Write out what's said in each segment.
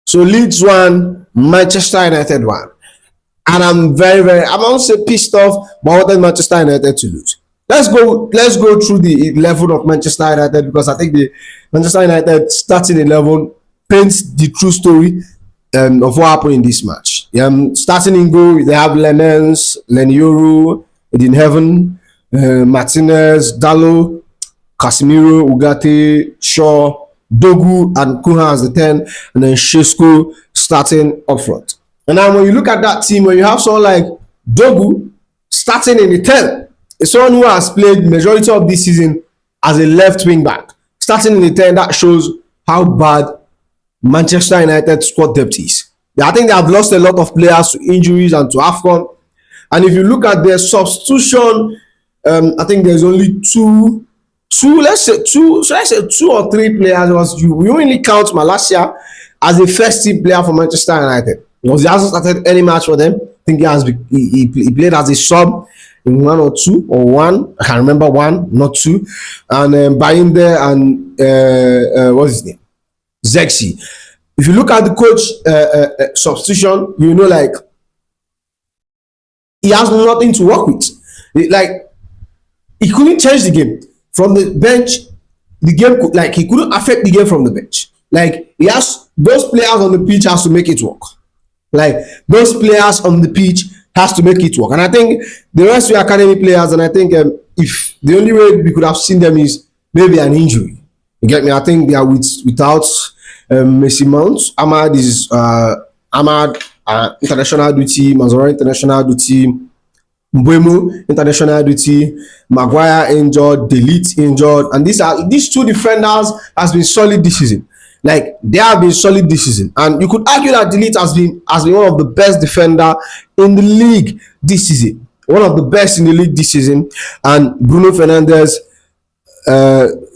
So Leeds won, Manchester United won. And I'm I'm also pissed off, but I wanted Manchester United to lose. Let's go through the 11 of Manchester United, because I think the Manchester United starting 11 paints the true story of what happened in this match. Starting in goal, they have Lenens, Lenioro, Eden Heaven, Martinez, Dallo, Casemiro, Ugarte, Shaw, Dogu, and Kuha as the 10, and then Shesko starting up front. And now when you look at that team, when you have someone like Dogu starting in the 10, it's someone who has played majority of this season as a left wing back. Starting in the 10, that shows how bad Manchester United squad depth is. I think they have lost a lot of players to injuries and to AFCON. And if you look at their substitution, I think there's only let's say two or three players. Because we only count Malacia as a first team player for Manchester United, because he hasn't started any match for them. I think he played as a sub in one or two, or one. I can't remember, one, not two. And Bayinde and what's his name? Zexi. If you look at the coach substitution, you know, like, he has nothing to work with. Like, he couldn't change the game from the bench. The game could, like, he couldn't affect the game from the bench. Like, he has those players on the pitch has to make it work. Like, those players on the pitch has to make it work. And I think the rest were academy players. And I think if the only way we could have seen them is maybe an injury. You get me? I think they are without Messi Mount. Ahmad is international duty. Mazora international duty. Mbuemo international duty. Maguire injured. Delete injured. And these two defenders has been solid this season. Like, they have been solid this season, and you could argue that Delete has been one of the best defender in the league this season. One of the best in the league this season. And Bruno Fernandes,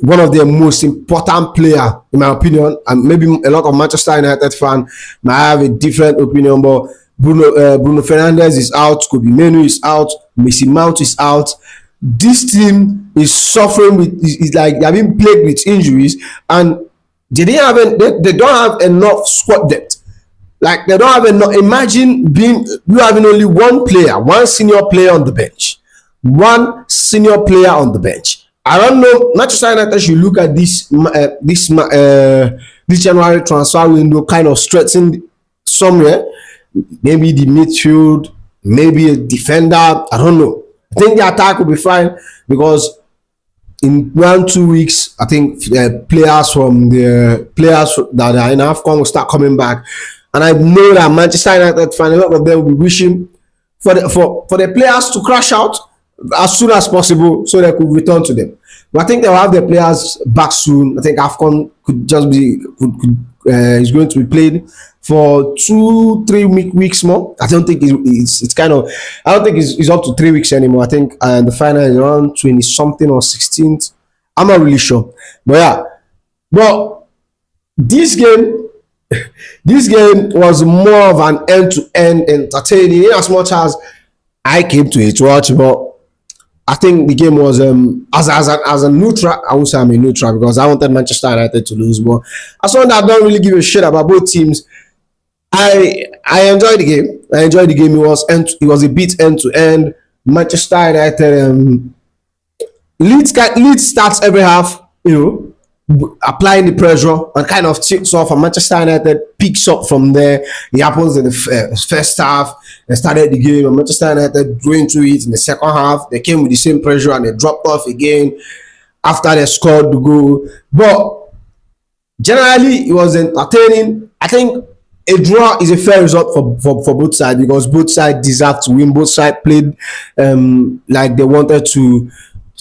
one of their most important player, in my opinion. And maybe a lot of Manchester United fans might have a different opinion, but Bruno Fernandes is out, Kobe Menu is out, Messi Mount is out. This team is suffering with, it's like they have been plagued with injuries, and they don't have enough squad depth. Like, they don't have enough. Imagine you having only one senior player on the bench. One senior player on the bench. I don't know. Manchester United should look at this January transfer window kind of stretching somewhere. Maybe the midfield, maybe a defender. I don't know. I think the attack will be fine, because in 1-2 weeks, I think players that are in AFCON will start coming back. And I know that Manchester United fan, a lot of them will be wishing for the players to crash out as soon as possible, so they could return to them. But I think they will have their players back soon. I think AFCON is going to be played for 2-3 weeks more. I don't think it's up to 3 weeks anymore. I think the final is around 20 something or 16th. I'm not really sure. But yeah. But this game was more of an end-to-end entertaining, in as much as I came to it to watch. But I think the game was as a neutral. I won't say I'm a neutral, because I wanted Manchester United to lose. But as someone that don't really give a shit about both teams, I enjoyed the game. It was a bit end to end. Manchester United, Leeds starts every half, applying the pressure, and kind of tips off, and Manchester United picks up from there. It happens in the first half. They started the game, and Manchester United drew into it in the second half. They came with the same pressure, and they dropped off again after they scored the goal. But generally, it was entertaining. I think a draw is a fair result for both sides, because both sides deserve to win. Both sides played like they wanted to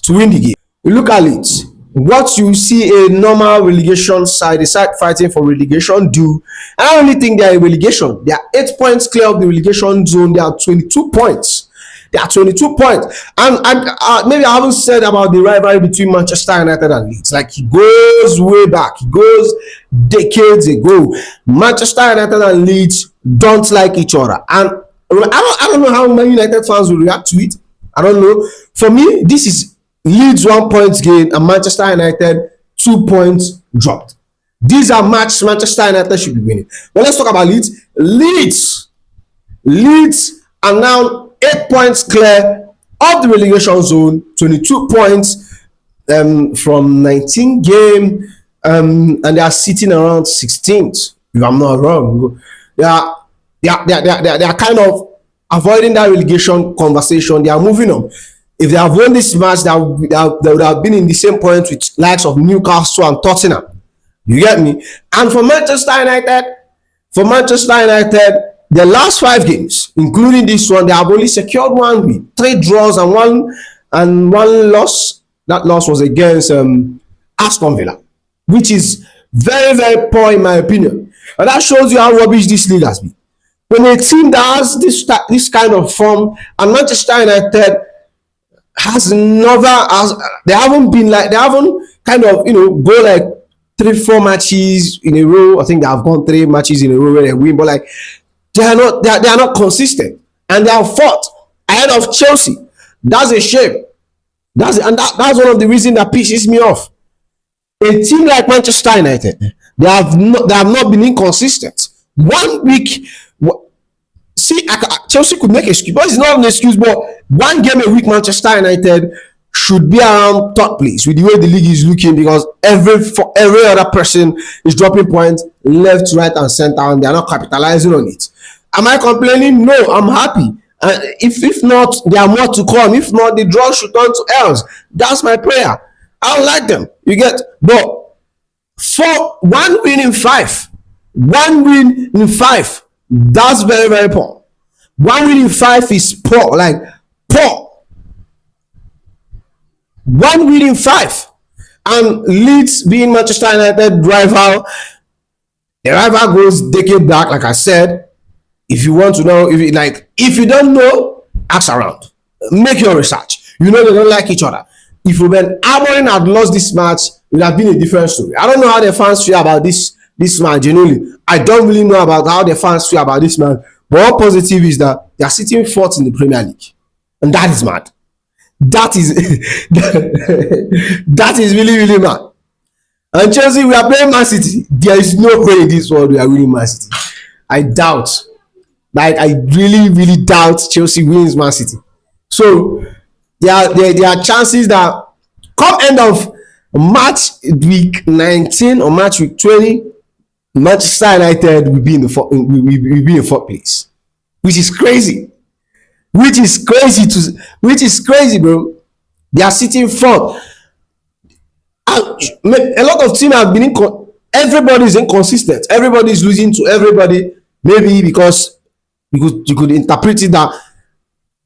win the game. We look at Leeds. What you see a normal relegation side, a side fighting for relegation, do. I don't really think they are in relegation. They are 8 points clear of the relegation zone. They are 22 points. And maybe I haven't said about the rivalry between Manchester United and Leeds. Like, it goes way back. It goes decades ago. Manchester United and Leeds don't like each other. And I don't know how many United fans will react to it. I don't know. For me, this is Leeds 1 point gain and Manchester United 2 points dropped. These are matches Manchester United should be winning. But let's talk about Leeds. Leeds are now 8 points clear of the relegation zone, 22 points from 19 game, and they are sitting around 16th. If I'm not wrong, they are kind of avoiding that relegation conversation. They are moving on. If they have won this match, they would have been in the same point with likes of Newcastle and Tottenham. You get me? And for Manchester United, the last 5 games, including this one, they have only secured 1 win, 3 draws, and one loss. That loss was against Aston Villa, which is very, very poor in my opinion. And that shows you how rubbish this league has been. When a team that has this kind of form, and Manchester United has never, they haven't kind of go like 3-4 matches in a row. I think they have gone 3 matches in a row where they win, but like they are not consistent, and they are fought ahead of Chelsea. That's a shame. That's one of the reasons that pisses me off. A team like Manchester United, they have not been inconsistent. One week, see, Chelsea could make an excuse, but it's not an excuse. But one game a week, Manchester United should be around third place with the way the league is looking, because every other person is dropping points left, right, and center, and they are not capitalizing on it. Am I complaining? No, I'm happy. If not, there are more to come. If not, the draw should turn to L's. That's my prayer. I don't like them. You get, but for one win in five, that's very, very poor. 1 win in 5 is poor, like poor. 1 win in 5, and Leeds being Manchester United rival, the rival goes decade back. Like I said, if you want to know, if you don't know, ask around, make your research. They don't like each other. If Ruben Amorim had lost this match, it would have been a different story. I don't know how the fans feel about this match. Genuinely, I don't really know about how the fans feel about this match. But one positive is that they are sitting fourth in the Premier League, and that is mad. That is that is really, really mad. And Chelsea, we are playing Man City. There is no way in this world we are winning Man City. I doubt. Like, I really, really doubt Chelsea wins Man City. So there are chances that come end of match week 19 or match week 20, Manchester United will be in fourth place, which is crazy. Which is crazy, bro. They are sitting fourth. A lot of teams have been everybody is inconsistent. Everybody is losing to everybody. Maybe because you could interpret it that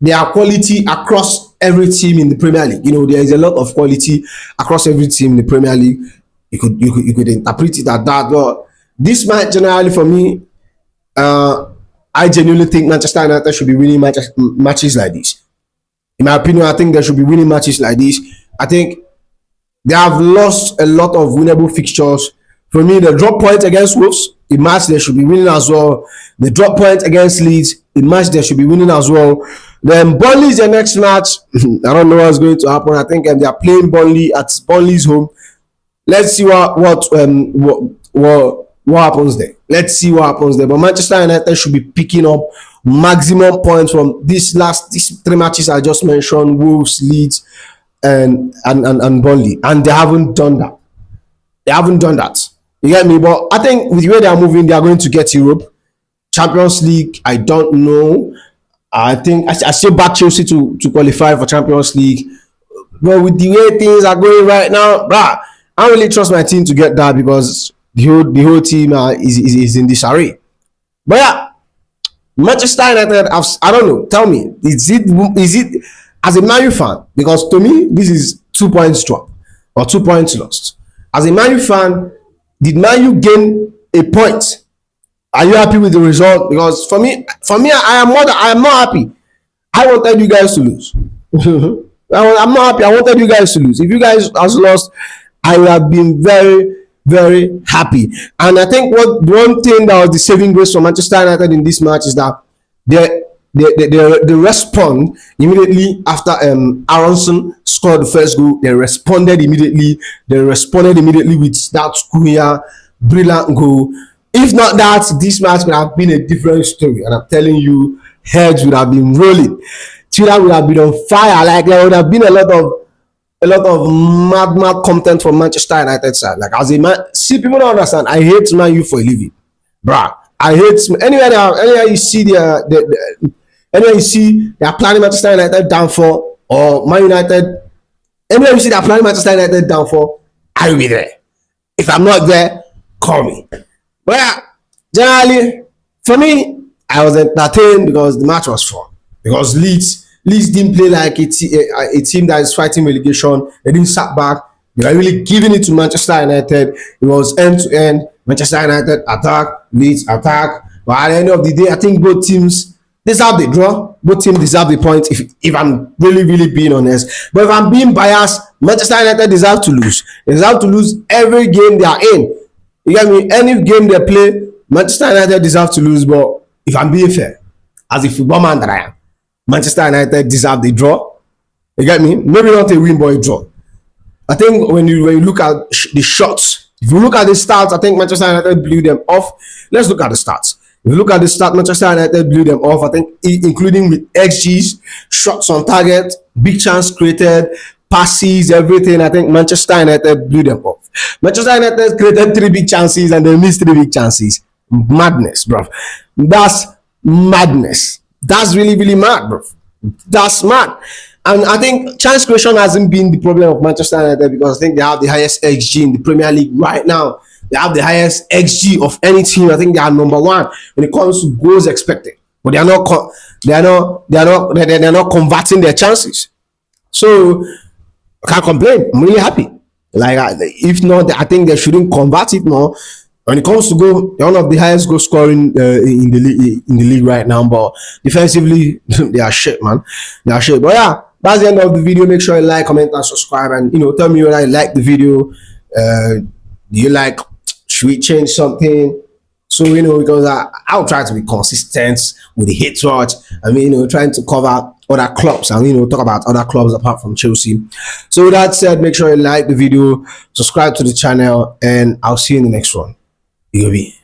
there are quality across every team in the Premier League. There is a lot of quality across every team in the Premier League. You could interpret it at that. But this match, generally for me, I genuinely think Manchester United should be winning matches like this. In my opinion, I think they should be winning matches like this. I think they have lost a lot of winnable fixtures. For me, the drop points against Wolves, a match they should be winning as well. The drop points against Leeds, a match they should be winning as well. Then Burnley is the next match. I don't know what's going to happen. I think they are playing Burnley at Burnley's home. Let's see what happens there. Let's see what happens there. But Manchester United should be picking up maximum points from these 3 matches I just mentioned: Wolves, Leeds, and Burnley, and they haven't done that. You get me? But I think with the way they are moving, they are going to get Europe. Champions League, I don't know. I think I still back Chelsea to qualify for Champions League. But with the way things are going right now, I don't really trust my team to get that, because the whole team is in disarray. But yeah, Manchester United, I don't know. Tell me, is it as a Man U fan? Because to me, this is 2 points drop or 2 points lost. As a Man U fan, did Man U gain a point? Are you happy with the result? Because for me, I am not happy. I wanted you guys to lose. I'm not happy. I wanted you guys to lose. If you guys have lost, I would have been very, very happy. And I think one thing that was the saving grace for Manchester United in this match is that they respond immediately after Aronson scored the first goal. They responded immediately with that Cunha brilliant goal. If not that, this match would have been a different story. And I'm telling you, heads would have been rolling. Twitter would have been on fire. Like there would have been a lot of mad content from Manchester United side. Like as a man, see, people don't understand. I hate Man U for a living, bruh. I hate anywhere you see anywhere you see they are planning Manchester United downfall or Man United. Anywhere you see they are planning Manchester United downfall, I will be there. If I'm not there, call me. But yeah, generally, for me, I was entertained because the match was fun. Because Leeds didn't play like a team that is fighting relegation. They didn't sat back. They were really giving it to Manchester United. It was end to end. Manchester United attack, Leeds attack. But at the end of the day, I think both teams deserve the draw. Both teams deserve the point. If I'm really being honest, but if I'm being biased, Manchester United deserve to lose. They deserve to lose every game they are in. You get me? Any game they play, Manchester United deserve to lose. But if I'm being fair, as a football man that I am, Manchester United deserve the draw. You get me? Maybe not a win, but a draw. I think when you look at the shots, if you look at the stats, I think Manchester United blew them off. Let's look at the stats. If you look at the stats, Manchester United blew them off. I think including with XGs, shots on target, big chance created, passes, everything. I think Manchester United blew them off. Manchester United created 3 big chances and they missed 3 big chances. Madness, bro. That's madness. That's really mad, bro. That's mad. And I think chance creation hasn't been the problem of Manchester United because I think they have the highest XG in the Premier League right now. They have the highest XG of any team. I think they are number 1 when it comes to goals expected. But they are not converting their chances. So I can't complain. I'm really happy. Like if not, I think they shouldn't convert it more. When it comes to goal, they're one of the highest goal scoring in the league right now. But defensively, they are shit, man. They are shit. But yeah, that's the end of the video. Make sure you like, comment, and subscribe. And tell me whether you like the video. Do you like? Should we change something? So because I'll try to be consistent with the hate watch. I mean, trying to cover other clubs and talk about other clubs apart from Chelsea. So with that said, make sure you like the video, subscribe to the channel, and I'll see you in the next one. You be.